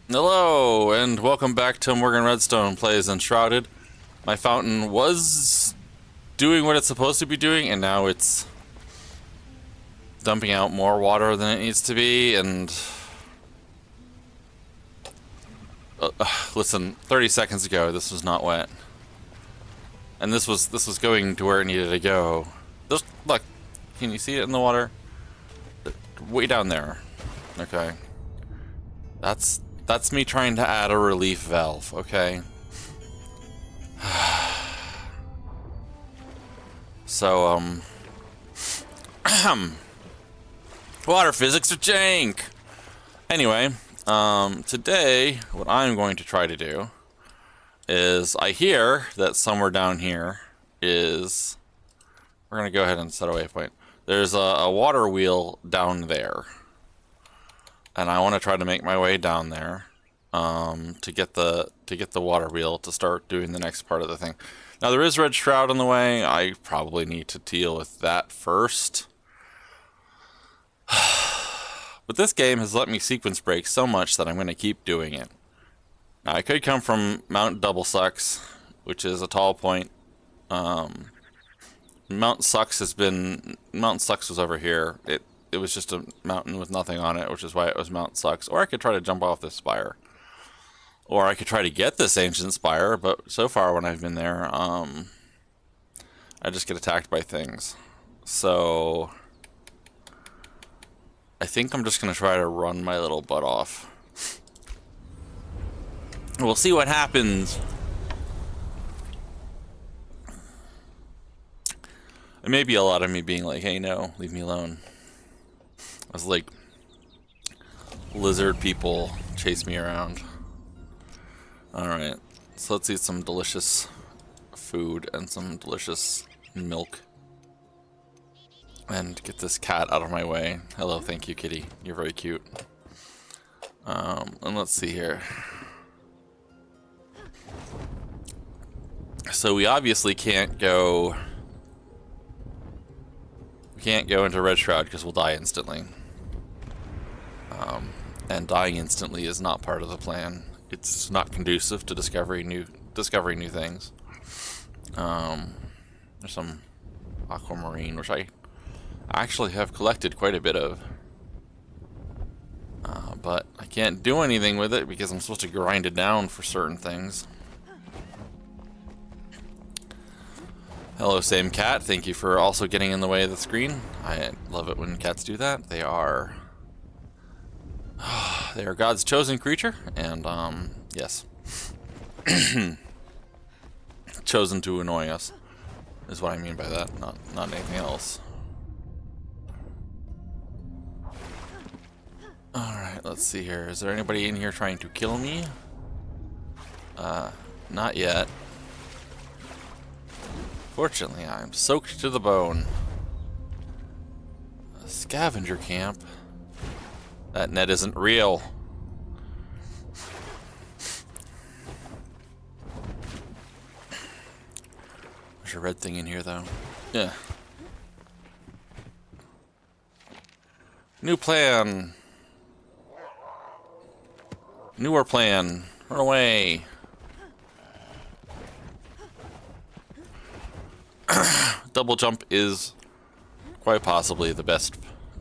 Hello, and welcome back to Morgan Redstone Plays Enshrouded. My fountain was doing what it's supposed to be doing, and now it's dumping out more water than it needs to be, and... listen, 30 seconds ago, this was not wet. And this was going to where it needed to go. Just, look, can you see it in the water? Way down there. Okay. That's me trying to add a relief valve, okay? So, water physics are jank! Anyway, today, what I'm going to try to do is, I hear that somewhere down here is... We're gonna go ahead and set a waypoint. There's a water wheel down there. And I want to try to make my way down there to get the water wheel to start doing the next part of the thing. Now there is Red Shroud in the way. I probably need to deal with that first. But this game has let me sequence break so much that I'm going to keep doing it. Now I could come from Mount Double Sucks, which is a tall point. Mount Sucks was over here. It was just a mountain with nothing on it, which is why it was Mount Sucks. Or I could try to jump off this spire. Or I could try to get this ancient spire, but so far when I've been there, I just get attacked by things. So I think I'm just going to try to run my little butt off. We'll see what happens. It may be a lot of me being like, hey, no, leave me alone. As like lizard people chase me around. Alright, so let's eat some delicious food and some delicious milk. And get this cat out of my way. Hello, thank you, kitty. You're very cute. And let's see here. So we obviously can't go... We can't go into Red Shroud because we'll die instantly. And dying instantly is not part of the plan. It's not conducive to discovering new things. There's some aquamarine, which I actually have collected quite a bit of. But I can't do anything with it because I'm supposed to grind it down for certain things. Hello, same cat. Thank you for also getting in the way of the screen. I love it when cats do that. They are God's chosen creature, and yes, chosen to annoy us is what I mean by that. Not anything else. All right, let's see here. Is there anybody in here trying to kill me? Not yet. Fortunately, I'm soaked to the bone. A scavenger camp. That net isn't real. There's a red thing in here, though. Yeah. New plan. Newer plan. Run away. Double jump is quite possibly the best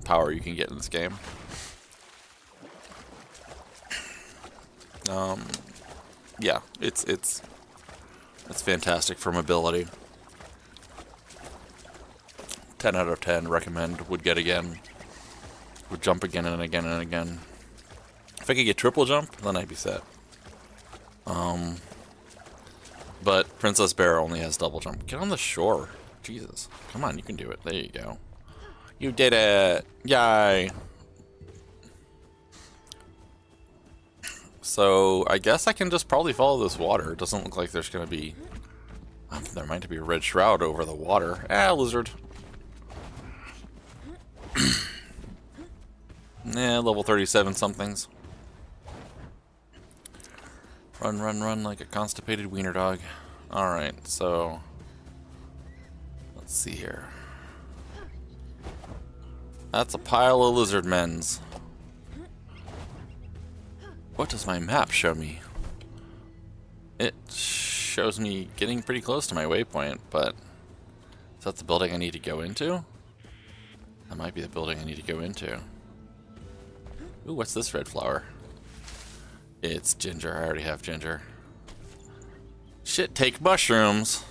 power you can get in this game. Yeah, it's fantastic for mobility. 10 out of 10, recommend, would get again. Would jump again and again and again. If I could get triple jump, then I'd be set. But Princess Bear only has double jump. Get on the shore. Jesus. Come on, you can do it. There you go. You did it! Yay! So, I guess I can just probably follow this water. It doesn't look like there's gonna be... there might be a red shroud over the water. Ah, lizard. Nah, level 37 somethings. Run, run, run like a constipated wiener dog. Alright, so... Let's see here. That's a pile of lizard men's. What does my map show me? It shows me getting pretty close to my waypoint, but is that the building I need to go into? That might be the building I need to go into. Ooh, what's this red flower? It's ginger. I already have ginger. Shit, take mushrooms.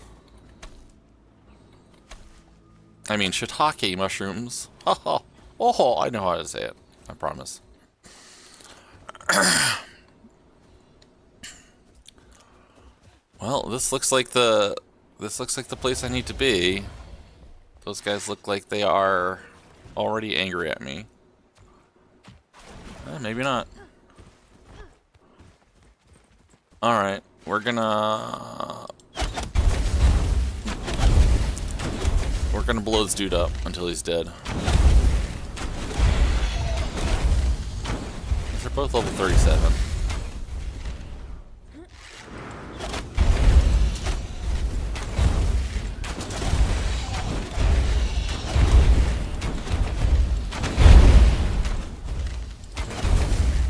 I mean, shiitake mushrooms. Oh, I know how to say it. I promise. Well, this looks like the place I need to be. Those guys look like they are already angry at me. Maybe not. Alright, we're gonna blow this dude up until he's dead. They're both level 37.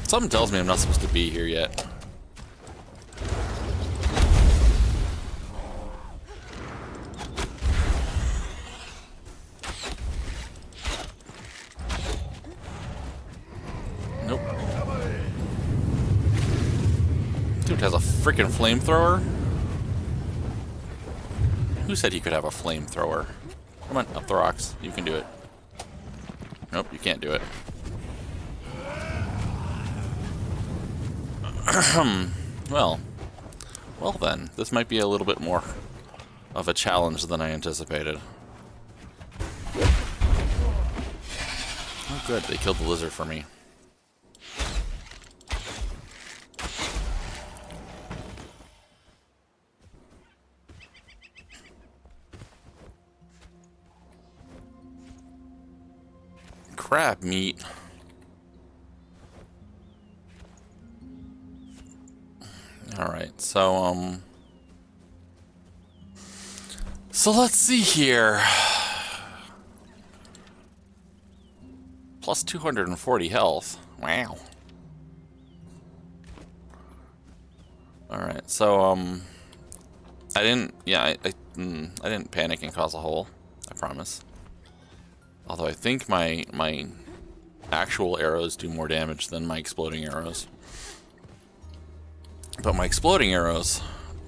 Something tells me I'm not supposed to be here yet. Nope. Dude has a freaking flamethrower? Who said he could have a flamethrower? Come on, up the rocks. You can do it. Nope, you can't do it. Well then, this might be a little bit more of a challenge than I anticipated. Oh good, they killed the lizard for me. Crab meat. Alright, so let's see here. Plus 240 health. Wow. Alright, so I didn't panic and cause a hole, I promise. Although I think my actual arrows do more damage than my exploding arrows. But my exploding arrows,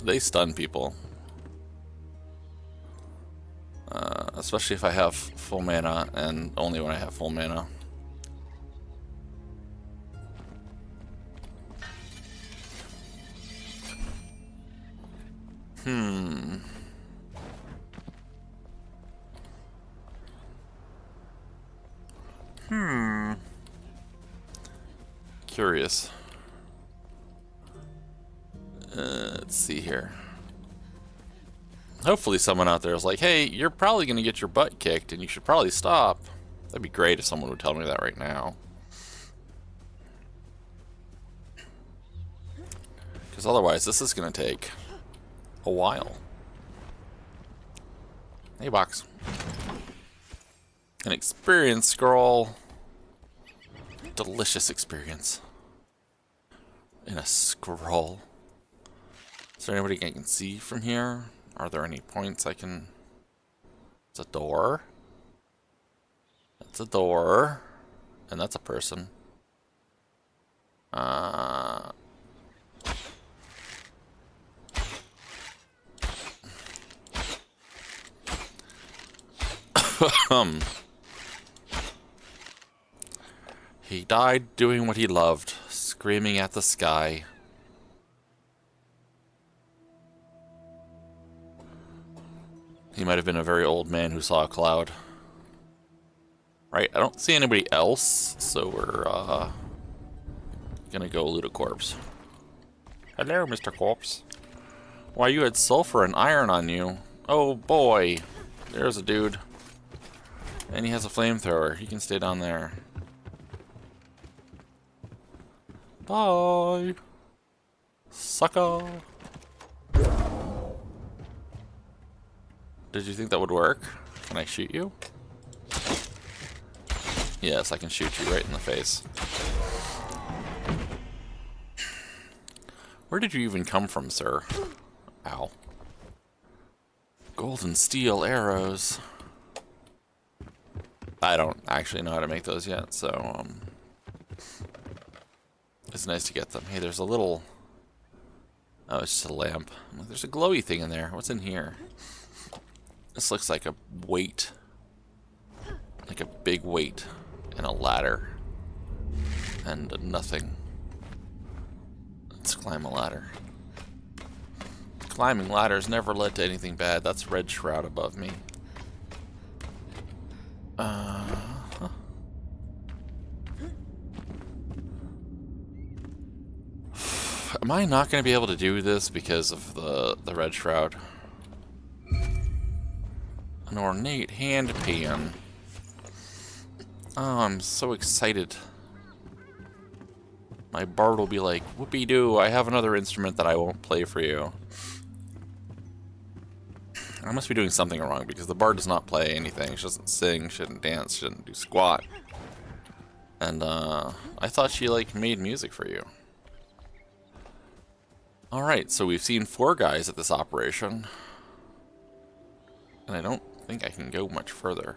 they stun people. Especially if I have full mana, and only when I have full mana. Curious. Let's see here. Hopefully someone out there is like, hey, you're probably going to get your butt kicked and you should probably stop. That'd be great if someone would tell me that right now. Because otherwise this is going to take a while. Hey, box. An experience scroll. Delicious experience. In a scroll. Is there anybody I can see from here? Are there any points I can... It's a door. That's a door. And that's a person. He died doing what he loved, screaming at the sky. He might have been a very old man who saw a cloud. Right, I don't see anybody else, so we're gonna go loot a corpse. Hello, Mr. Corpse. Why, you had sulfur and iron on you. Oh boy, there's a dude. And he has a flamethrower. He can stay down there. Bye, sucker. Did you think that would work? Can I shoot you? Yes, I can shoot you right in the face. Where did you even come from, sir? Ow. Gold and steel arrows. I don't actually know how to make those yet, so it's nice to get them. Hey, there's a little... Oh, it's just a lamp. There's a glowy thing in there. What's in here? This looks like a weight. Like a big weight. And a ladder. And nothing. Let's climb a ladder. Climbing ladders never led to anything bad. That's red shroud above me. Am I not going to be able to do this because of the red shroud? An ornate handpan. Oh, I'm so excited. My bard will be like, whoopee-doo, I have another instrument that I won't play for you. I must be doing something wrong because the bard does not play anything. She doesn't sing, she doesn't dance, she doesn't do squat. And I thought she like made music for you. Alright, so we've seen 4 guys at this operation. And I don't think I can go much further.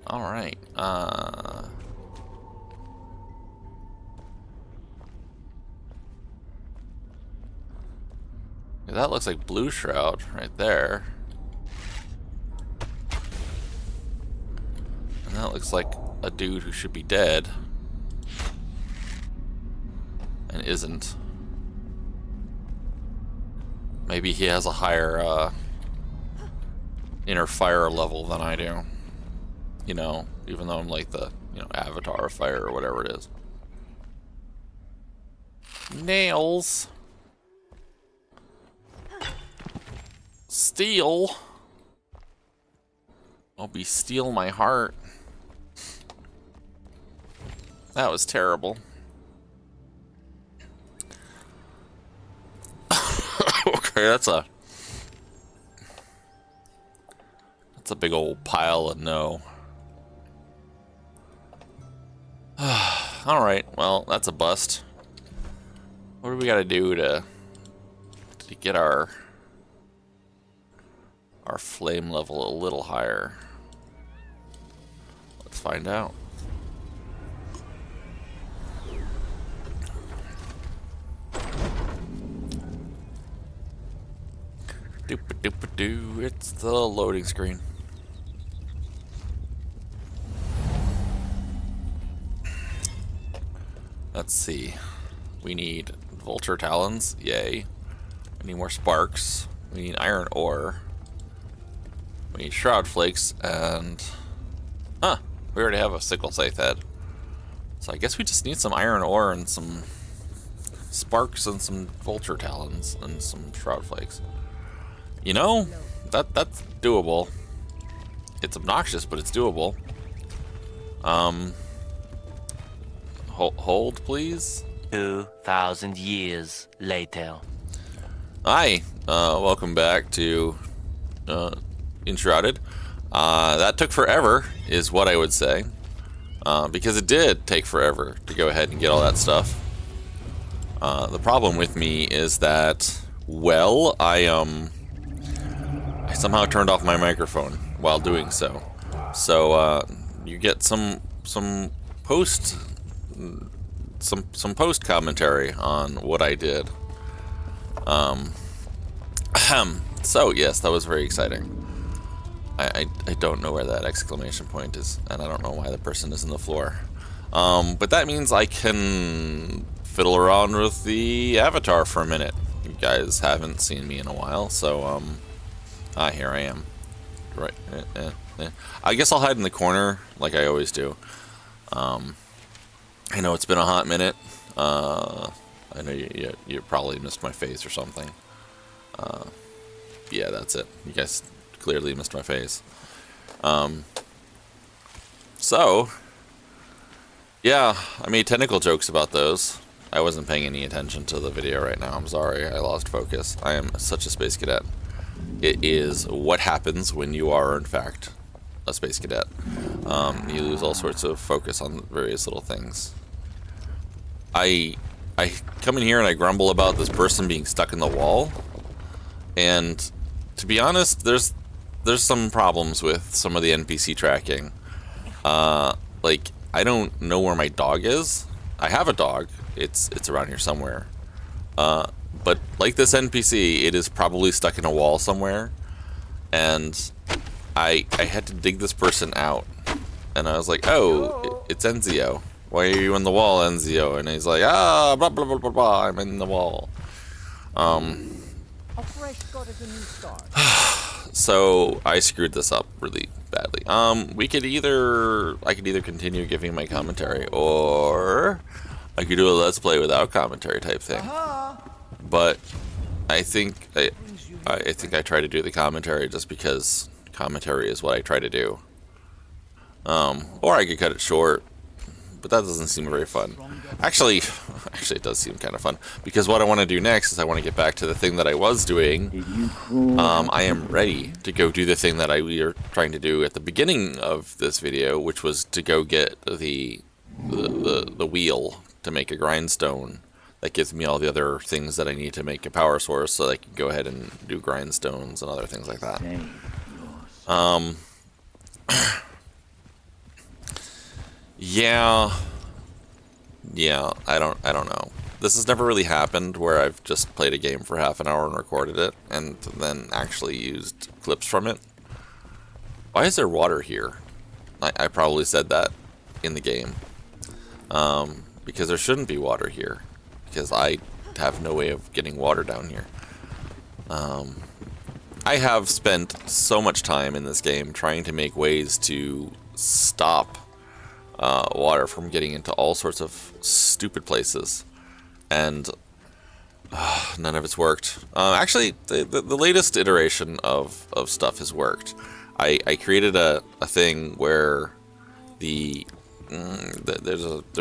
Alright, that looks like Blue Shroud right there. And that looks like a dude who should be dead. And isn't. Maybe he has a higher inner fire level than I do. You know, even though I'm like the, you know, avatar of fire or whatever it is. Nails. Steel. I'll be steal my heart. That was terrible. Okay, that's a big old pile of no. Alright, well, that's a bust. What do we gotta do to get our flame level a little higher? Let's find out. Doop-a-doop-a-doo, it's the loading screen. Let's see. We need vulture talons, yay. We need more sparks. We need iron ore. We need shroud flakes and... Huh, we already have a sickle scythe head. So I guess we just need some iron ore and some sparks and some vulture talons and some shroud flakes. You know, that's doable. It's obnoxious, but it's doable. Hold, please. 2,000 years later. Hi, welcome back to Enshrouded. That took forever, is what I would say. Because it did take forever to go ahead and get all that stuff. The problem with me is that, well, I somehow turned off my microphone while doing so. So, you get some post commentary on what I did. So yes, that was very exciting. I don't know where that exclamation point is, and I don't know why the person is in the floor. But that means I can fiddle around with the avatar for a minute. You guys haven't seen me in a while, so here I am. Right. I guess I'll hide in the corner like I always do. I know it's been a hot minute. I know you probably missed my face or something. Yeah, that's it. You guys clearly missed my face. So, yeah, I made technical jokes about those. I wasn't paying any attention to the video right now. I'm sorry, I lost focus. I am such a space cadet. It is what happens when you are, in fact, a space cadet. You lose all sorts of focus on various little things. I I come in here and I grumble about this person being stuck in the wall. And to be honest, there's some problems with some of the NPC tracking. Like, I don't know where my dog is. I have a dog. It's around here somewhere. But like this NPC, it is probably stuck in a wall somewhere. And I had to dig this person out. And I was like, oh, it's Enzio. Why are you in the wall, Enzio? And he's like, blah, blah, blah, blah, blah, I'm in the wall. So I screwed this up really badly. I could either continue giving my commentary, or I could do a let's play without commentary type thing. But I think I try to do the commentary just because commentary is what I try to do. Or I could cut it short, but that doesn't seem very fun. Actually, it does seem kind of fun, because what I want to do next is I want to get back to the thing that I was doing. I am ready to go do the thing that we were trying to do at the beginning of this video, which was to go get the wheel to make a grindstone. That gives me all the other things that I need to make a power source, so that I can go ahead and do grindstones and other things like that. Yeah, I don't know. This has never really happened where I've just played a game for half an hour and recorded it, and then actually used clips from it. Why is there water here? I probably said that in the game. Because there shouldn't be water here. Because I have no way of getting water down here. I have spent so much time in this game trying to make ways to stop water from getting into all sorts of stupid places, and none of it's worked. Actually, the latest iteration of stuff has worked. I created a thing where there's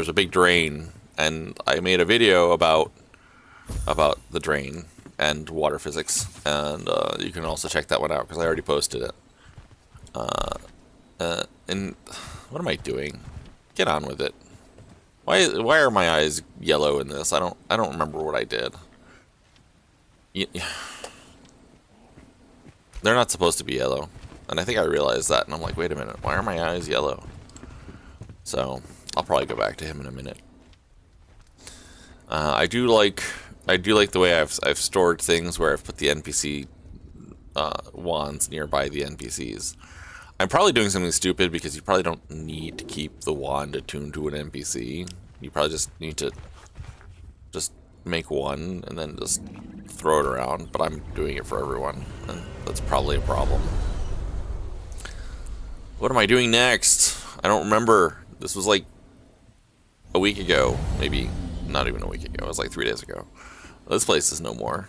a big drain, and I made a video about the drain and water physics, and you can also check that one out because I already posted it. And what am I doing? Get on with it. Why are my eyes yellow in this? I don't remember what I did. They're not supposed to be yellow, and I think I realized that, and I'm like, wait a minute, why are my eyes yellow? So I'll probably go back to him in a minute. I do like the way I've stored things where I've put the NPC wands nearby the NPCs. I'm probably doing something stupid because you probably don't need to keep the wand attuned to an NPC. You probably just need to just make one and then just throw it around, but I'm doing it for everyone, and that's probably a problem. What am I doing next? I don't remember. This was like a week ago, maybe not even a week ago. It was like 3 days ago. This place is no more.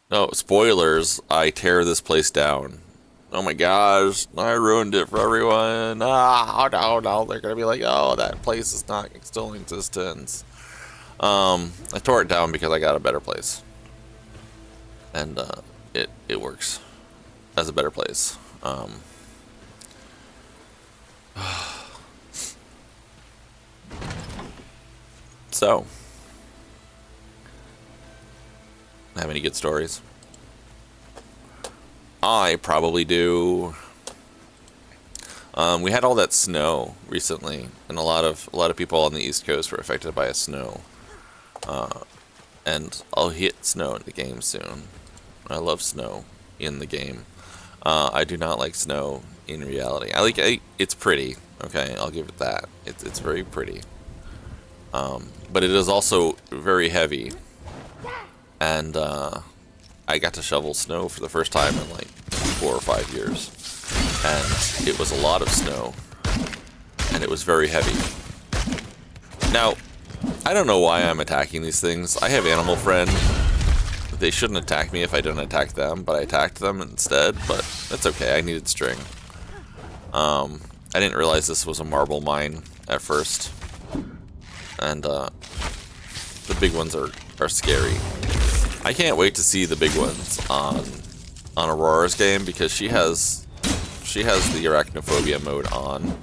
Oh, spoilers, I tear this place down. Oh my gosh, I ruined it for everyone. Oh no, they're gonna be like, oh, that place is not still in existence. I tore it down because I got a better place. And it works as a better place. So, have any good stories? I probably do. We had all that snow recently, and a lot of people on the East Coast were affected by a snow. And I'll hit snow in the game soon. I love snow in the game. I do not like snow in reality. It's pretty. Okay, I'll give it that. It's very pretty. But it is also very heavy. And I got to shovel snow for the first time in like 4 or 5 years. And it was a lot of snow. And it was very heavy. Now, I don't know why I'm attacking these things. I have Animal Friend. They shouldn't attack me if I didn't attack them, but I attacked them instead. But that's okay, I needed string. I didn't realize this was a marble mine at first. And the big ones are scary. I can't wait to see the big ones on Aurora's game, because she has the arachnophobia mode on,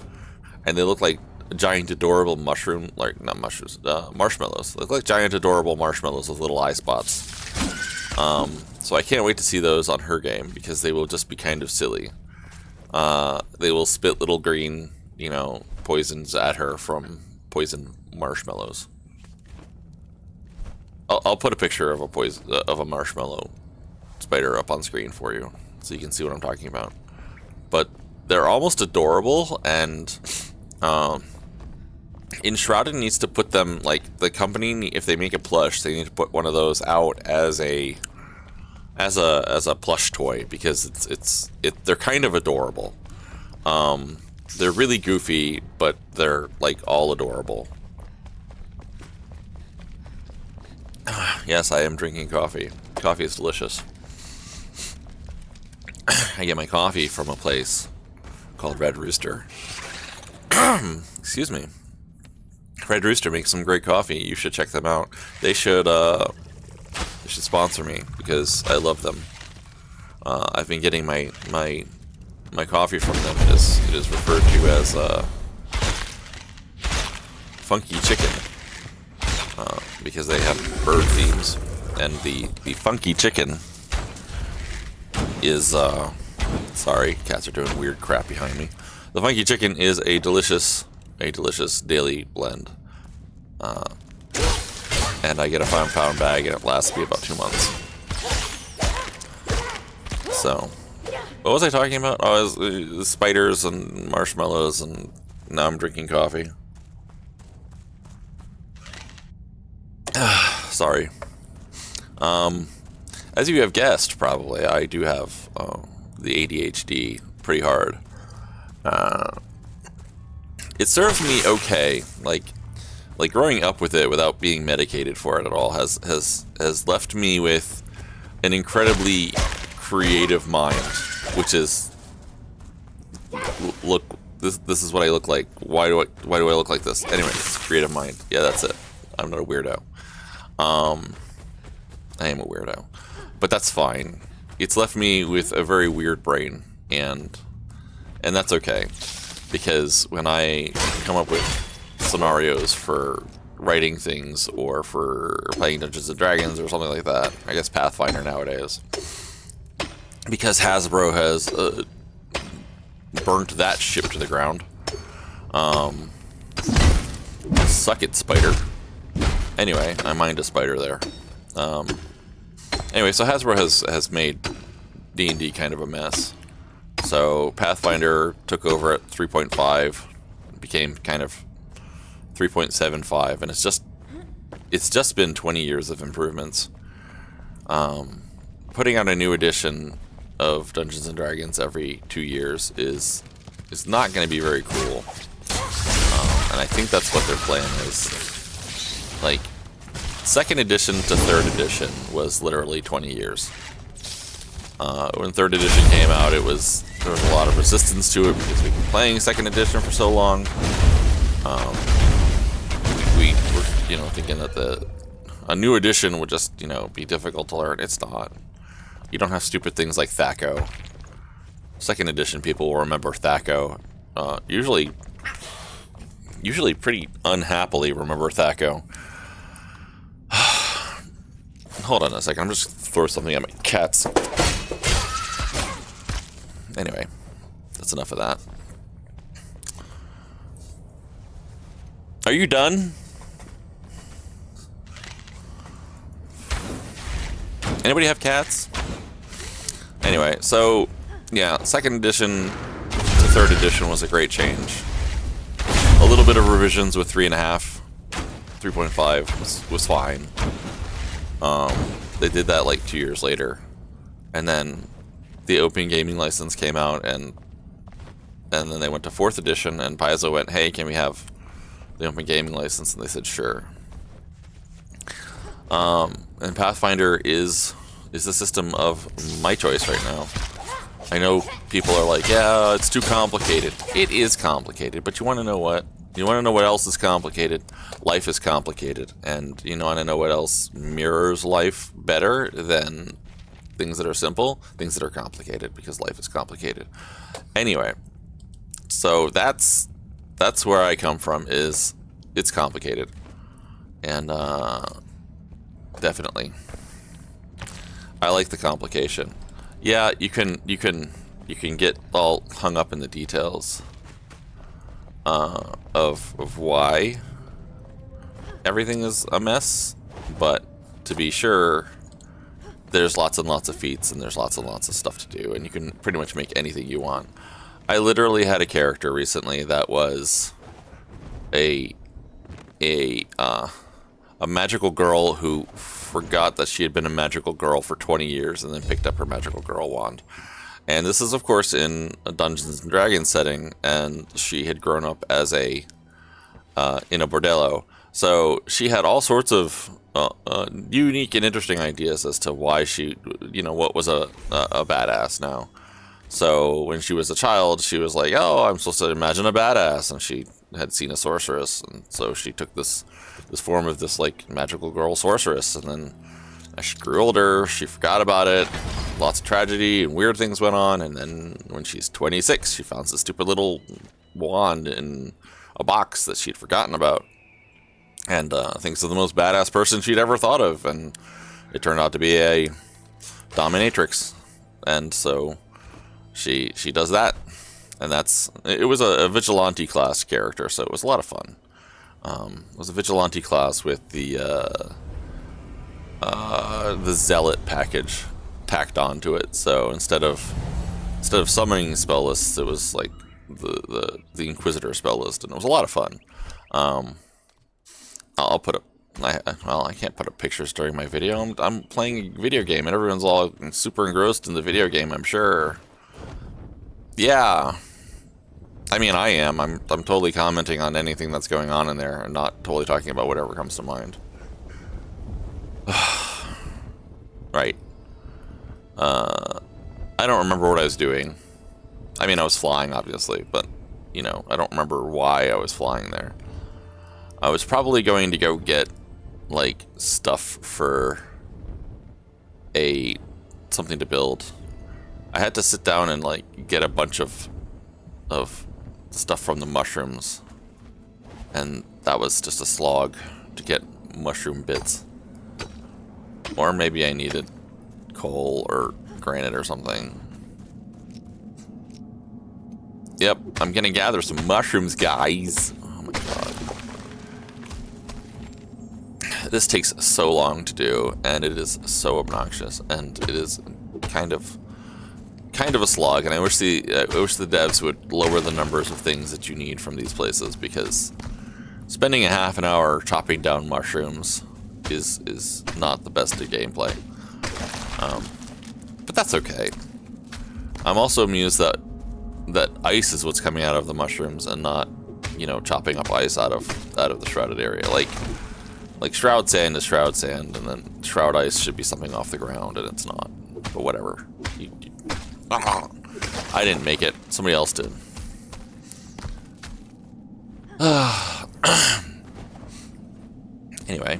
and they look like giant adorable mushroom, like not mushrooms, marshmallows. They look like giant adorable marshmallows with little eye spots. So I can't wait to see those on her game because they will just be kind of silly. They will spit little green, you know, poisons at her from poison marshmallows. I'll put a picture of a marshmallow spider up on screen for you so you can see what I'm talking about. But they're almost adorable, and Enshrouded needs to put them, like, the company, if they make a plush, they need to put one of those out as a plush toy, because they're kind of adorable. They're really goofy, but they're like all adorable. Yes, I am drinking coffee. Coffee is delicious. I get my coffee from a place called Red Rooster. Excuse me. Red Rooster makes some great coffee. You should check them out. They should sponsor me because I love them. I've been getting my coffee from them. It is referred to as funky chicken because they have bird themes, and the funky chicken is sorry, cats are doing weird crap behind me. The funky chicken is a delicious daily blend. And I get a 5-pound bag, and it lasts me about 2 months. So, what was I talking about? Oh, it was, spiders and marshmallows, and now I'm drinking coffee. Sorry. As you have guessed, probably, I do have the ADHD pretty hard. It serves me okay, like growing up with it without being medicated for it at all has left me with an incredibly creative mind, which is, look, this is what I look like. Why do I look like this? Anyway, it's creative mind. Yeah, that's it. I'm not a weirdo. I am a weirdo, but that's fine. It's left me with a very weird brain, and that's okay, because when I come up with scenarios for writing things or for playing Dungeons and Dragons or something like that, I guess Pathfinder nowadays, because Hasbro has burnt that ship to the ground. Suck it, spider. Anyway, I mind a spider there. Anyway, so Hasbro has made D&D kind of a mess. So Pathfinder took over at 3.5, became kind of 3.75, and it's just been 20 years of improvements. Putting out a new edition of Dungeons and Dragons every 2 years is not going to be very cool. And I think that's what their plan is. Like, second edition to third edition was literally 20 years. When third edition came out, there was a lot of resistance to it because we've been playing second edition for so long. We were, thinking that a new edition would just, be difficult to learn. It's not. You don't have stupid things like THAC0. Second edition people will remember THAC0. Usually pretty unhappily remember THAC0. Hold on a second, I'm just throwing something at my cats. Anyway, that's enough of that. Are you done? Anybody have cats? Anyway, so, yeah, second edition to third edition was a great change. A little bit of revisions with 3.5, 3.5 was fine. They did that like 2 years later, and then the Open Gaming License came out, and then they went to 4th edition, and Paizo went, "Hey, can we have the Open Gaming License?" And they said, "Sure." And Pathfinder is the system of my choice right now. I know people are like, "Yeah, it's too complicated." It is complicated, but you want to know what? You want to know what else is complicated? Life is complicated, and you want to know what else mirrors life better than things that are simple? Things that are complicated, because life is complicated. Anyway, so that's that's where I come from. Is it's complicated, and definitely, I like the complication. Yeah, you can get all hung up in the details of why everything is a mess, but to be sure, there's lots and lots of feats and there's lots and lots of stuff to do, and you can pretty much make anything you want. I literally had a character recently that was a magical girl who forgot that she had been a magical girl for 20 years and then picked up her magical girl wand. And this is, of course, in a Dungeons and Dragons setting, and she had grown up as in a bordello. So she had all sorts of unique and interesting ideas as to why she, what was a badass now. So when she was a child, she was like, "Oh, I'm supposed to imagine a badass," and she had seen a sorceress, and so she took this form of this like magical girl sorceress, and then as she grew older, she forgot about it. Lots of tragedy and weird things went on, and then when she's 26, she found this stupid little wand in a box that she'd forgotten about, and thinks of the most badass person she'd ever thought of, and it turned out to be a dominatrix, and so she does that, and it was a vigilante class character, so it was a lot of fun. It was a vigilante class with the zealot package tacked onto it. So instead of summoning spell lists, it was like the Inquisitor spell list, and it was a lot of fun. I'll put up. I can't put up pictures during my video. I'm playing a video game, and everyone's all super engrossed in the video game, I'm sure. Yeah. I mean, I am. I'm totally commenting on anything that's going on in there and not totally talking about whatever comes to mind. Right. I don't remember what I was doing. I mean, I was flying, obviously, but, I don't remember why I was flying there. I was probably going to go get, like, stuff for something to build. I had to sit down and, like, get a bunch of stuff from the mushrooms, and that was just a slog to get mushroom bits. Or maybe I needed coal or granite or something. Yep, I'm gonna gather some mushrooms, guys. Oh my god. This takes so long to do, and it is so obnoxious, and it is kind of a slog, and I wish the devs would lower the numbers of things that you need from these places, because spending a half an hour chopping down mushrooms is not the best of gameplay. But that's okay. I'm also amused that ice is what's coming out of the mushrooms and not, chopping up ice out of the shrouded area. Like shroud sand is shroud sand, and then shroud ice should be something off the ground, and it's not. But whatever. I didn't make it. Somebody else did. Anyway.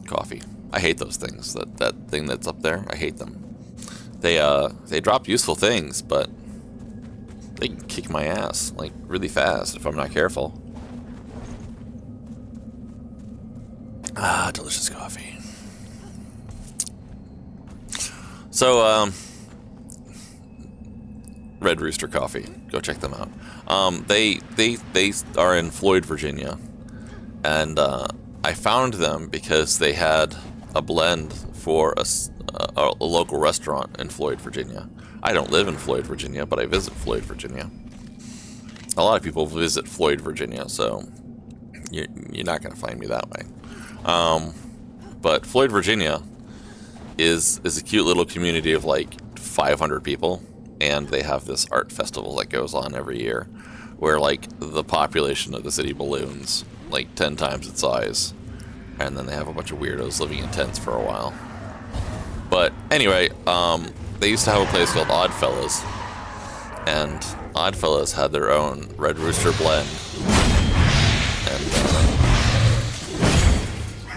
Coffee. I hate those things. That thing that's up there, I hate them. They drop useful things, but they can kick my ass, like, really fast if I'm not careful. Delicious coffee. So, Red Rooster Coffee. Go check them out. They are in Floyd, Virginia, and I found them because they had a blend for a local restaurant in Floyd, Virginia. I don't live in Floyd, Virginia, but I visit Floyd, Virginia. A lot of people visit Floyd, Virginia, so you're not going to find me that way. But Floyd, Virginia is a cute little community of like 500 people, and they have this art festival that goes on every year where like the population of the city balloons like 10 times its size, and then they have a bunch of weirdos living in tents for a while. But anyway, they used to have a place called Oddfellas, and Oddfellas had their own Red Rooster blend, and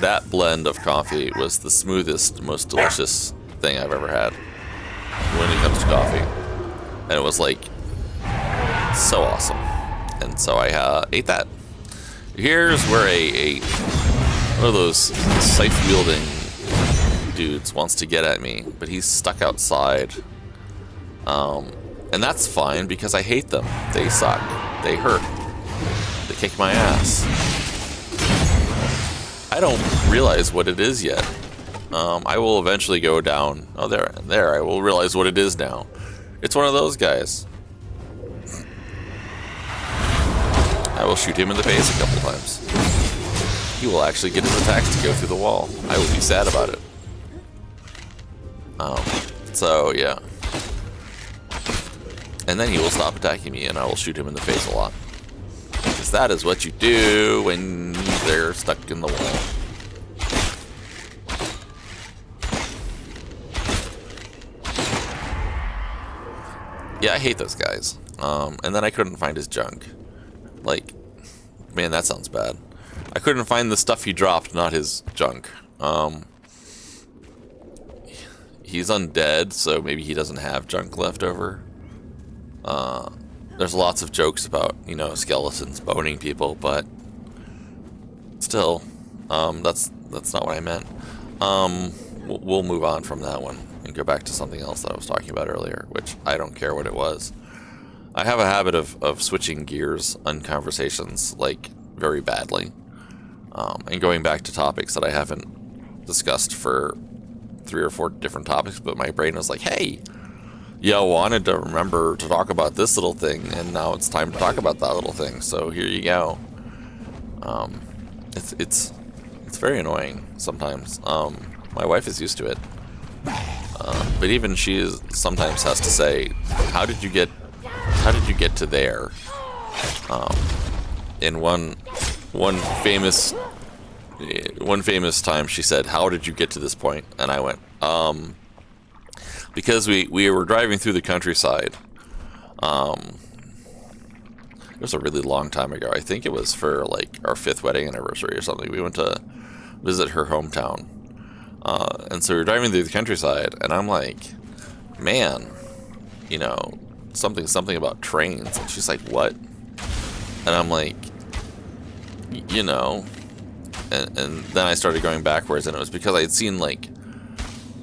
that blend of coffee was the smoothest, most delicious thing I've ever had when it comes to coffee. And it was like so awesome. and so I ate that. Here's where one of those scythe-wielding dudes wants to get at me, but he's stuck outside. And that's fine, because I hate them. They suck. They hurt. They kick my ass. I don't realize what it is yet. I will eventually go down. Oh, there. I will realize what it is now. It's one of those guys. I will shoot him in the face a couple times. He will actually get his attacks to go through the wall. I will be sad about it. So, yeah. And then he will stop attacking me, and I will shoot him in the face a lot. Because that is what you do when they're stuck in the wall. Yeah, I hate those guys. And then I couldn't find his junk. Like, man, that sounds bad. I couldn't find the stuff he dropped, not his junk. He's undead, so maybe he doesn't have junk left over. There's lots of jokes about, you know, skeletons boning people, but still, that's not what I meant. We'll move on from that one and go back to something else that I was talking about earlier, which I don't care what it was. I have a habit of switching gears on conversations, like, very badly. And going back to topics that I haven't discussed for 3 or 4 different topics, but my brain was like, hey, I wanted to remember to talk about this little thing, and now it's time to talk about that little thing, so here you go. It's very annoying sometimes. My wife is used to it. But even she sometimes has to say, how did you get to there? In one famous time, she said, how did you get to this point? And I went, because we were driving through the countryside. It was a really long time ago. I think it was for like our 5th wedding anniversary or something. We went to visit her hometown. And so we were driving through the countryside, and I'm like, man, you know, something about trains. And she's like, what? And I'm like, you know, and then I started going backwards, and it was because I had seen like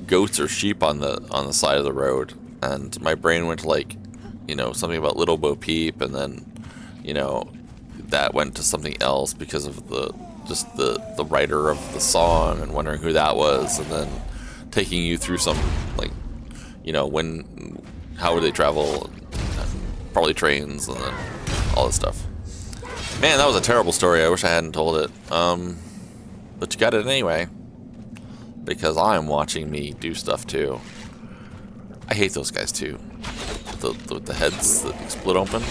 goats or sheep on the side of the road, and my brain went to like, you know, something about Little Bo Peep, and then, you know, that went to something else because of the writer of the song, and wondering who that was, and then taking you through some, like, you know, how would they travel, probably trains, and then all this stuff. Man, that was a terrible story. I wish I hadn't told it. But you got it anyway, because I'm watching me do stuff too. I hate those guys too. The heads that explode open.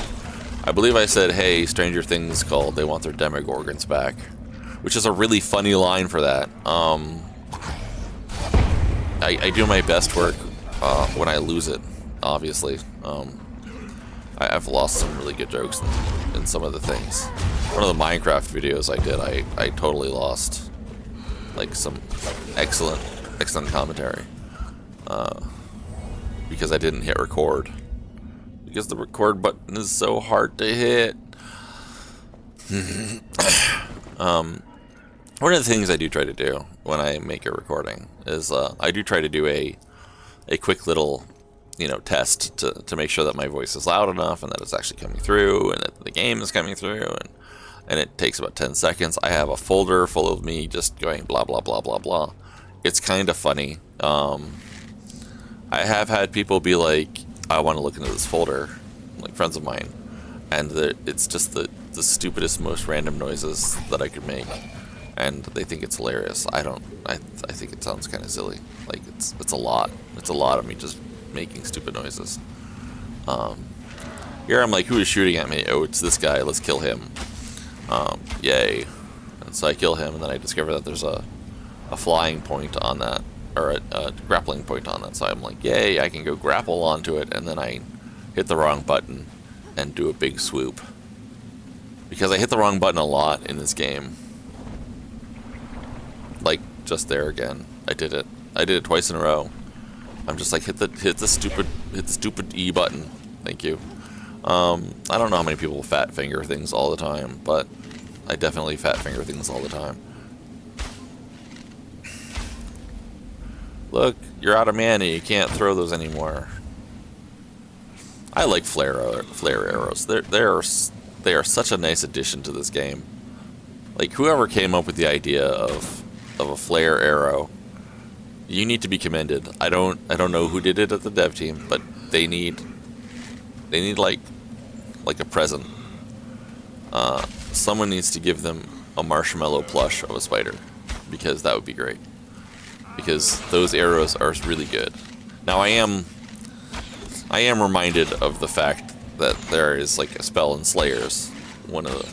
I believe I said, hey, Stranger Things called, they want their Demogorgons back, which is a really funny line for that. I do my best work when I lose it, obviously. I've lost some really good jokes in some of the things. One of the Minecraft videos I did, I totally lost like some excellent commentary because I didn't hit record, because the record button is so hard to hit. One of the things I do try to do when I make a recording is I do try to do a quick little, you know, test to make sure that my voice is loud enough and that it's actually coming through and that the game is coming through, and it takes about 10 seconds. I have a folder full of me just going blah blah blah blah blah. It's kind of funny. I have had people be like, I want to look into this folder, like friends of mine, and it's just the stupidest, most random noises that I could make, and they think it's hilarious. I think it sounds kind of silly. Like it's a lot of me just making stupid noises. Here I'm like, who is shooting at me? Oh, it's this guy, let's kill him. Yay. And so I kill him, and then I discover that there's a flying point on that, or a grappling point on that, so I'm like, yay, I can go grapple onto it, and then I hit the wrong button and do a big swoop. Because I hit the wrong button a lot in this game. Like, just there again. I did it twice in a row. I'm just like, hit the stupid E button. Thank you. I don't know how many people fat finger things all the time, but I definitely fat finger things all the time. Look, you're out of mana. You can't throw those anymore. I like flare arrows. They are such a nice addition to this game. Like, whoever came up with the idea of a flare arrow, you need to be commended. I don't know who did it at the dev team, but they need like a present. Someone needs to give them a marshmallow plush of a spider, because that would be great. Because those arrows are really good. Now I am reminded of the fact that there is like a spell in Slayers, one of the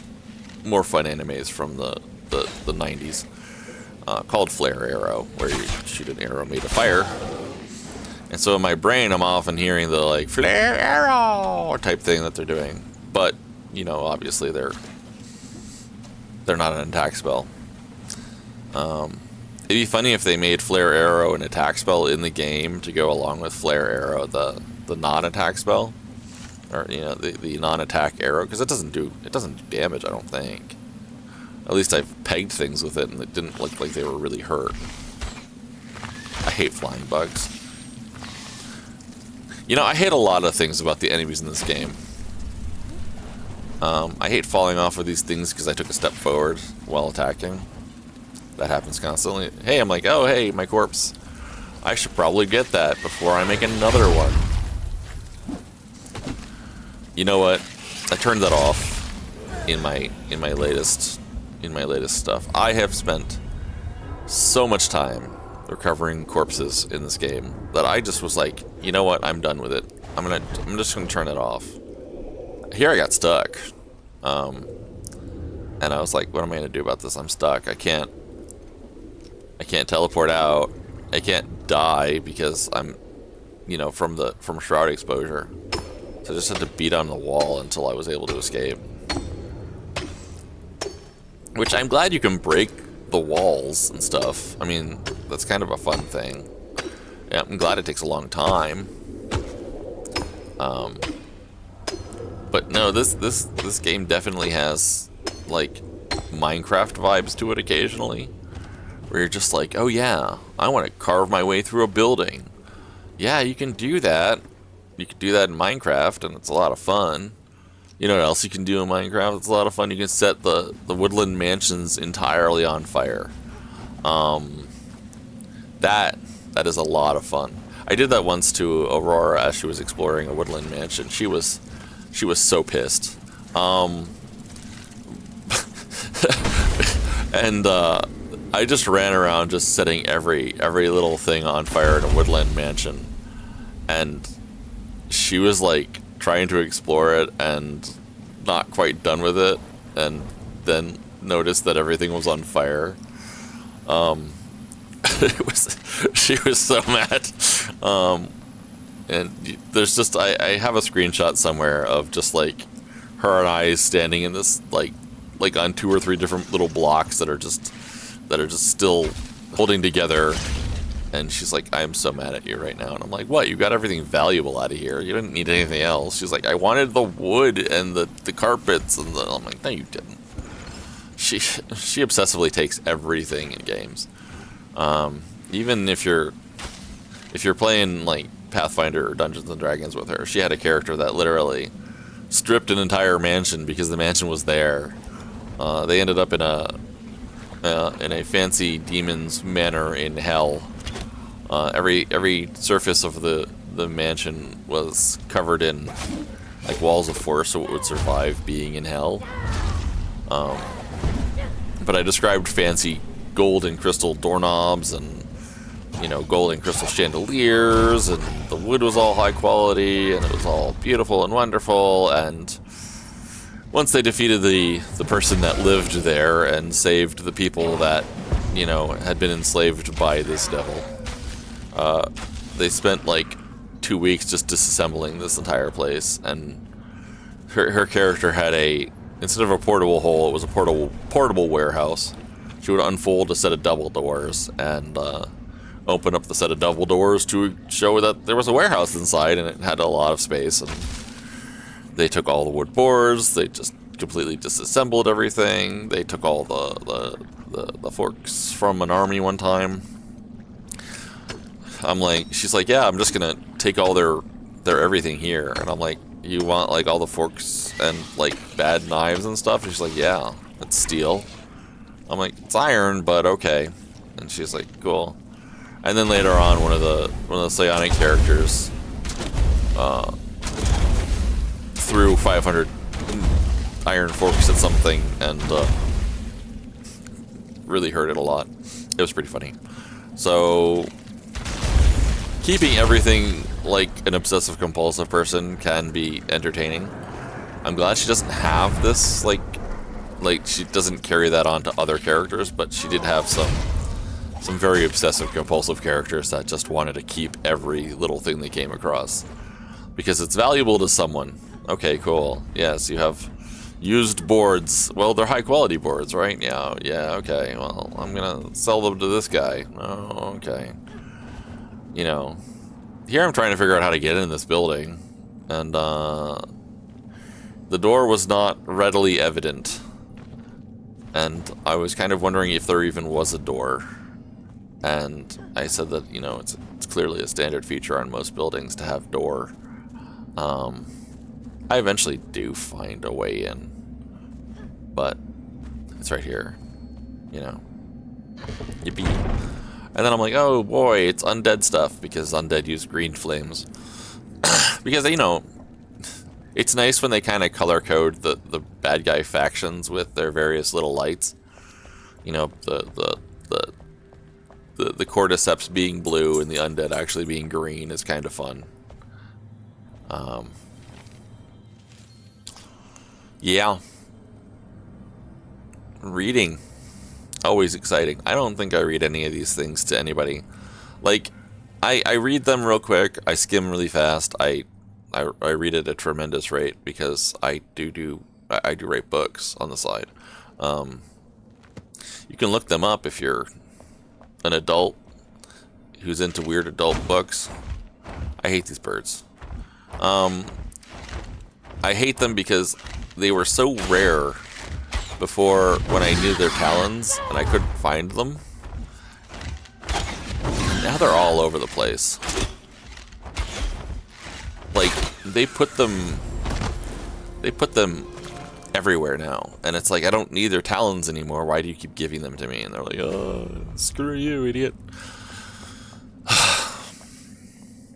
more fun animes from the 90s, called Flare Arrow, where you shoot an arrow made of fire. And so in my brain, I'm often hearing the like flare arrow type thing that they're doing, but you know, obviously they're not an attack spell. It'd be funny if they made Flare Arrow an attack spell in the game to go along with Flare Arrow, the non-attack spell, or you know, the non-attack arrow, because it doesn't do damage, I don't think. At least I've pegged things with it, and it didn't look like they were really hurt. I hate flying bugs. You know, I hate a lot of things about the enemies in this game. I hate falling off of these things because I took a step forward while attacking. That happens constantly. Hey, I'm like, oh, hey, my corpse. I should probably get that before I make another one. You know what? I turned that off in my latest stuff. I have spent so much time recovering corpses in this game that I just was like, you know what? I'm done with it. I'm just gonna turn it off. Here I got stuck. And I was like, what am I gonna do about this? I'm stuck. I can't teleport out. I can't die because I'm, you know, from shroud exposure. So I just had to beat on the wall until I was able to escape. Which I'm glad you can break the walls and stuff. I mean, that's kind of a fun thing. Yeah, I'm glad it takes a long time. But no, this game definitely has like Minecraft vibes to it occasionally, where you're just like, oh yeah, I want to carve my way through a building. Yeah, you can do that. You can do that in Minecraft, and it's a lot of fun. You know what else you can do in Minecraft? It's a lot of fun. You can set the woodland mansions entirely on fire. That is a lot of fun. I did that once to Aurora as she was exploring a woodland mansion. She was so pissed. And I just ran around just setting every little thing on fire in a woodland mansion, and she was like trying to explore it and not quite done with it, and then noticed that everything was on fire. She was so mad. And there's just I have a screenshot somewhere of just like her and I standing in this like on 2 or 3 different little blocks that are just still holding together, and she's like, I am so mad at you right now. And I'm like, what? You got everything valuable out of here. You didn't need anything else. She's like, I wanted the wood and the carpets, and I'm like, no, you didn't. She obsessively takes everything in games. Even if you're playing like Pathfinder or Dungeons and Dragons with her, she had a character that literally stripped an entire mansion because the mansion was there. They ended up in a fancy demon's manor in hell. Every surface of the mansion was covered in like walls of force, so it would survive being in hell. But I described fancy gold and crystal doorknobs, and you know, gold and crystal chandeliers, and the wood was all high quality, and it was all beautiful and wonderful. And once they defeated the person that lived there and saved the people that, you know, had been enslaved by this devil, they spent like 2 weeks just disassembling this entire place. And her character had instead of a portable hole, it was a portable warehouse. She would unfold a set of double doors and open up the set of double doors to show that there was a warehouse inside, and it had a lot of space. And They took all the wood boards. They just completely disassembled everything. They took all the forks from an army one time. I'm like, she's like, yeah, I'm just gonna take all their everything here. And I'm like, you want like all the forks and like bad knives and stuff? And she's like, yeah, it's steel. I'm like, it's iron, but okay. And she's like, cool. And then later on, one of the psionic characters threw 500 iron forks at something and really hurt it a lot. It was pretty funny. So keeping everything like an obsessive compulsive person can be entertaining. I'm glad she doesn't have this like she doesn't carry that on to other characters, but she did have some very obsessive compulsive characters that just wanted to keep every little thing they came across because it's valuable to someone. Okay, cool. Yes, you have used boards. Well, they're high quality boards, right? Yeah, okay. Well, I'm gonna sell them to this guy. Oh, okay. You know, here I'm trying to figure out how to get in this building, and the door was not readily evident, and I was kind of wondering if there even was a door. And I said that, you know, it's clearly a standard feature on most buildings to have door. I eventually do find a way in, but it's right here, you know. Yippee. And then I'm like, oh boy, it's undead stuff, because undead use green flames. Because, you know, it's nice when they kind of color code the bad guy factions with their various little lights. You know, the cordyceps being blue and the undead actually being green is kind of fun. Yeah. Reading. Always exciting. I don't think I read any of these things to anybody. Like, I read them real quick. I skim really fast. I read at a tremendous rate because I do write books on the side. You can look them up if you're an adult who's into weird adult books. I hate these birds. I hate them because they were so rare before when I knew their talons and I couldn't find them. Now they're all over the place. Like, they put them everywhere now, and it's like, I don't need their talons anymore. Why do you keep giving them to me? And they're like, oh, screw you, idiot.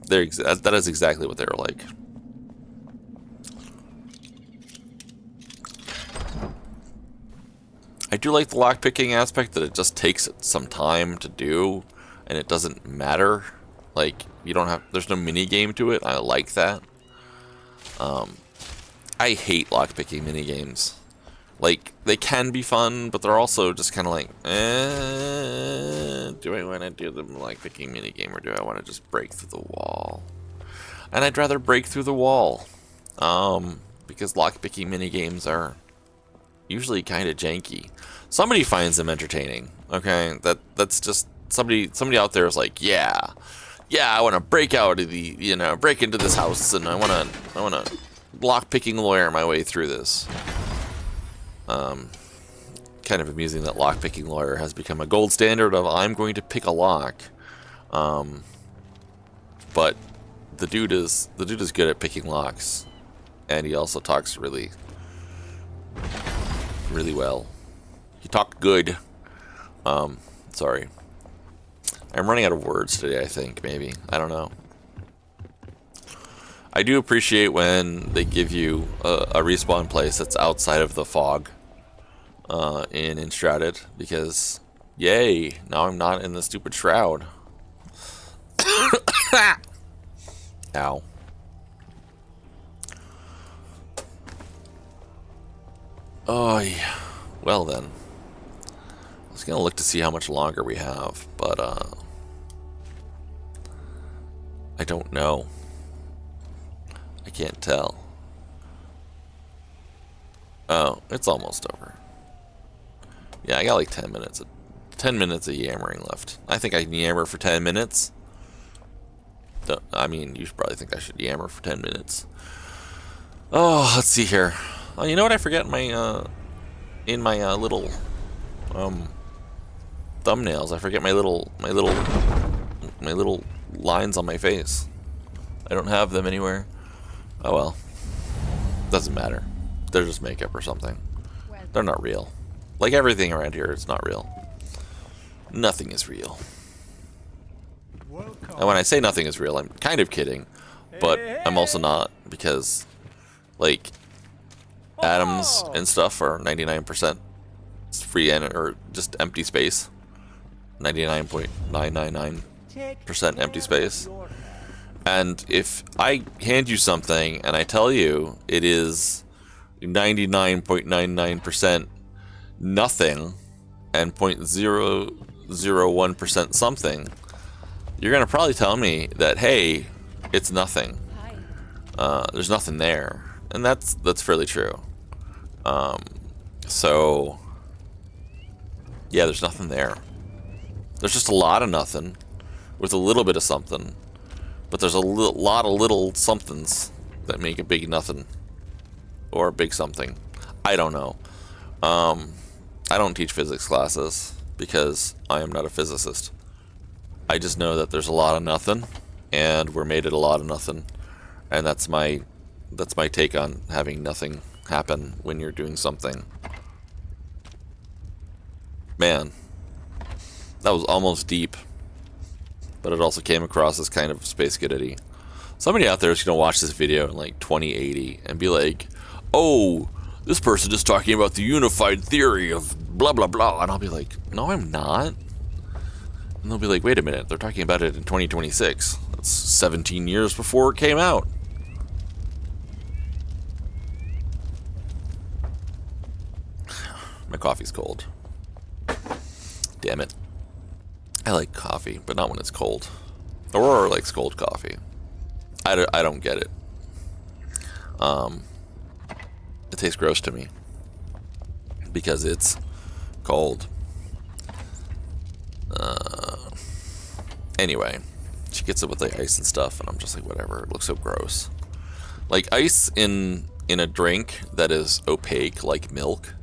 That is exactly what they were like. I do like the lockpicking aspect, that it just takes some time to do, and it doesn't matter. Like, you don't have, there's no mini game to it. I like that. I hate lockpicking mini games. Like, they can be fun, but they're also just kind of like, do I want to do the lockpicking mini game, or do I want to just break through the wall? And I'd rather break through the wall, because lockpicking mini games are usually kind of janky. Somebody finds them entertaining. Okay, that's just somebody out there is like, yeah, I want to break out of the, you know, break into this house, and I want to lock-picking lawyer my way through this. Kind of amusing that lock-picking lawyer has become a gold standard of, I'm going to pick a lock. But the dude is good at picking locks, and he also talks really well. He talked good. Sorry. I'm running out of words today, I think, maybe. I don't know. I do appreciate when they give you a respawn place that's outside of the fog in Enshrouded, because, yay, now I'm not in the stupid shroud. Ow. Oh, yeah. Well then. I was gonna look to see how much longer we have, but I don't know. I can't tell. Oh, it's almost over. Yeah, I got like 10 minutes. 10 minutes of yammering left. I think I can yammer for 10 minutes. I mean, you should probably think I should yammer for 10 minutes. Oh, let's see here. Oh, you know what I forget in my little um thumbnails? I forget my little lines on my face. I don't have them anywhere. Oh well. Doesn't matter. They're just makeup or something. They're not real. Like everything around here, it's not real. Nothing is real. And when I say nothing is real, I'm kind of kidding. But I'm also not, because like atoms and stuff are 99% free or just empty space. 99.999% empty space. And if I hand you something and I tell you it is 99.99% nothing and 0.001% something, you're gonna probably tell me that, hey, it's nothing. There's nothing there, and that's fairly true. So yeah, there's nothing there. There's just a lot of nothing with a little bit of something, but there's a lot of little somethings that make a big nothing or a big something. I don't know. I don't teach physics classes because I am not a physicist. I just know that there's a lot of nothing, and we're made at a lot of nothing, and that's my take on having nothing happen when you're doing something. Man, that was almost deep, but it also came across as kind of space goodity. Somebody out there is gonna watch this video in like 2080 and be like, "Oh, this person is talking about the unified theory of blah blah blah," and I'll be like, "No, I'm not." And they'll be like, "Wait a minute, they're talking about it in 2026. That's 17 years before it came out." My coffee's cold. Damn it. I like coffee, but not when it's cold. Aurora likes cold coffee. I don't get it. It tastes gross to me because it's cold. Anyway, she gets it with the ice and stuff, and I'm just like, whatever. It looks so gross. Like ice in a drink that is opaque, like milk,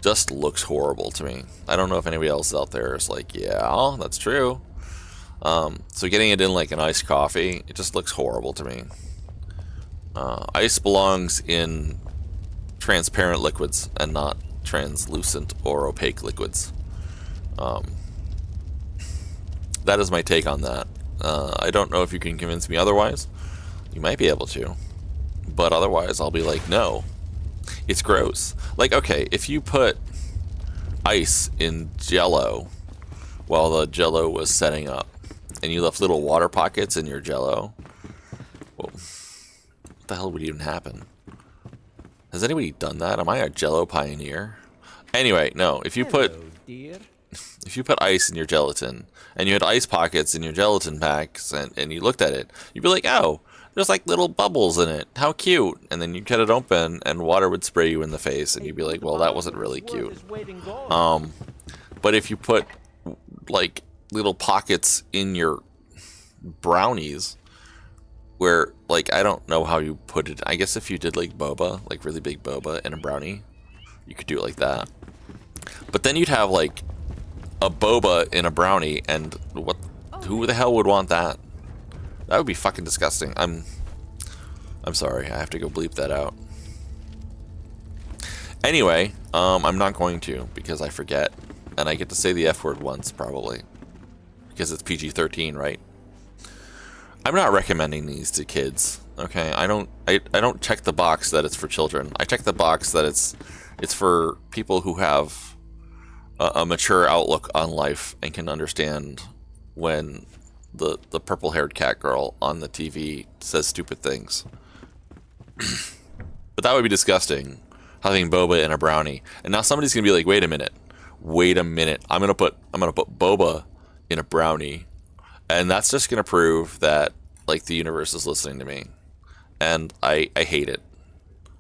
just looks horrible to me. I don't know if anybody else out there is like, yeah, that's true. So getting it in like an iced coffee, it just looks horrible to me. Ice belongs in transparent liquids and not translucent or opaque liquids. That is my take on that. I don't know if you can convince me otherwise. You might be able to, but otherwise I'll be like, no, it's gross. Like, okay, if you put ice in Jello while the Jello was setting up, and you left little water pockets in your Jello, well, what the hell would even happen? Has anybody done that? Am I a Jello pioneer? Anyway, no. If you put ice in your gelatin and you had ice pockets in your gelatin packs and you looked at it, you'd be like, oh, there's like little bubbles in it. How cute. And then you'd cut it open and water would spray you in the face and you'd be like, well, that wasn't really cute. But if you put like little pockets in your brownies where, like, I don't know how you put it. I guess if you did like boba, like really big boba in a brownie, you could do it like that. But then you'd have like a boba in a brownie, and what? Who the hell would want that? That would be fucking disgusting. I'm sorry. I have to go bleep that out. Anyway, I'm not going to because I forget, and I get to say the F word once probably because it's PG-13, right? I'm not recommending these to kids. Okay, I don't check the box that it's for children. I check the box that it's for people who have a mature outlook on life and can understand when the purple-haired cat girl on the TV says stupid things. But that would be disgusting, having boba in a brownie. And now somebody's gonna be like, wait a minute. I'm gonna put boba in a brownie, and that's just gonna prove that like the universe is listening to me, and I hate it.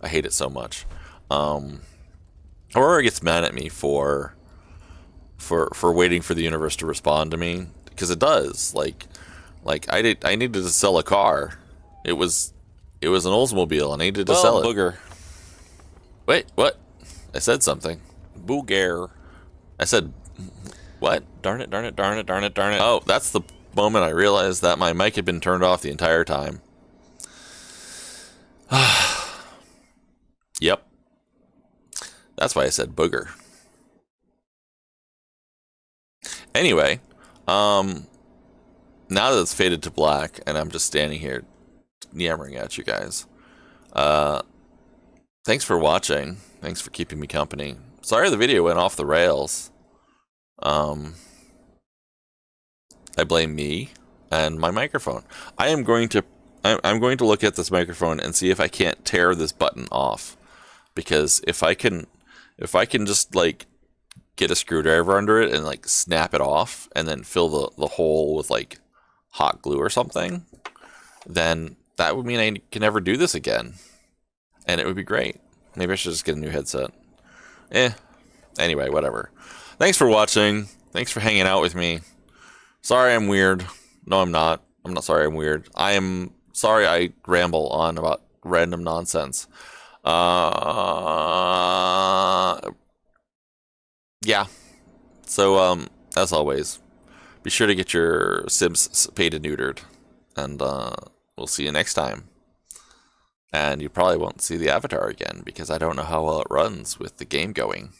I hate it so much. Aurora gets mad at me for waiting for the universe to respond to me, because it does. Like I needed to sell a car. It was It was an Oldsmobile. I needed to sell it. Booger. Wait, what? I said something. Booger. I said, what? Darn it, darn it, darn it, darn it, darn it. Oh, that's the moment I realized that my mic had been turned off the entire time. Yep. That's why I said booger. Anyway, now that it's faded to black and I'm just standing here yammering at you guys, thanks for watching. Thanks for keeping me company. Sorry the video went off the rails. I blame me and my microphone. I'm going to look at this microphone and see if I can't tear this button off, because if I can just like get a screwdriver under it and like snap it off and then fill the hole with like hot glue or something, then that would mean I can never do this again, and it would be great. Maybe I should just get a new headset. Anyway, whatever. Thanks for watching. Thanks for hanging out with me. Sorry I'm weird. No, I'm not. I'm not sorry I'm weird. I am sorry I ramble on about random nonsense. Yeah. So, as always, be sure to get your Sims paid and neutered. And, we'll see you next time. And you probably won't see the avatar again, because I don't know how well it runs with the game going.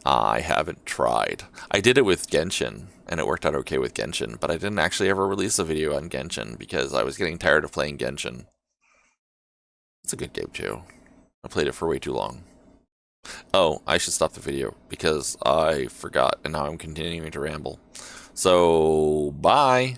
I haven't tried. I did it with Genshin, and it worked out okay with Genshin, but I didn't actually ever release a video on Genshin, because I was getting tired of playing Genshin. It's a good game, too. I played it for way too long. Oh, I should stop the video, because I forgot, and now I'm continuing to ramble. So, bye!